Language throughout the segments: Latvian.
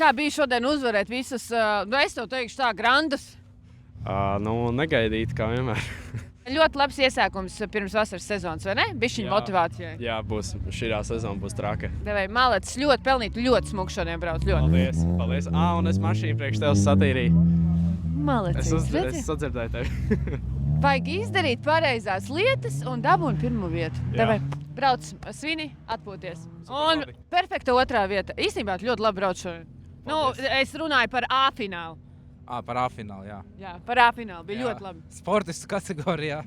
kā bija šodien uzvarēt visas, es tev teikšu tā, grandas? Negaidīt, kā vienmēr. Ļoti labs iesākums pirms vasaras sezonas, vai ne? Bišķiņa motivācijai. Jā, šī sezona būs traka. Devai, malets, ļoti pelnīt, ļoti smuk šodien brauc, ļoti. Paldies. Un es mašīnu priekš tev satīrīju. Malets, Es sadzirdēju tevi. Vajag izdarīt pareizās lietas un dabūt pirmo vietu. Devai, brauc, svini, atpūties. Un perfekta otrā vieta. Īstenībā ļoti labi brauc šodien. Es runāju par A finālu. Par A finālu, jā. Jā, par A finālu. Bija ļoti labi. Sportistu kategorijā.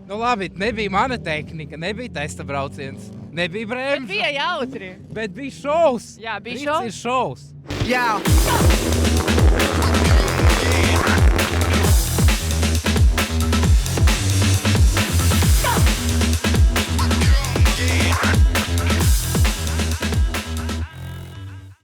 Labi, nebija mana tehnika, nebija testa brauciens, nebija bremžu. Bija jautri. Bet bija šovs. Jā, bija šovs. šovs. Ir šovs. Jā.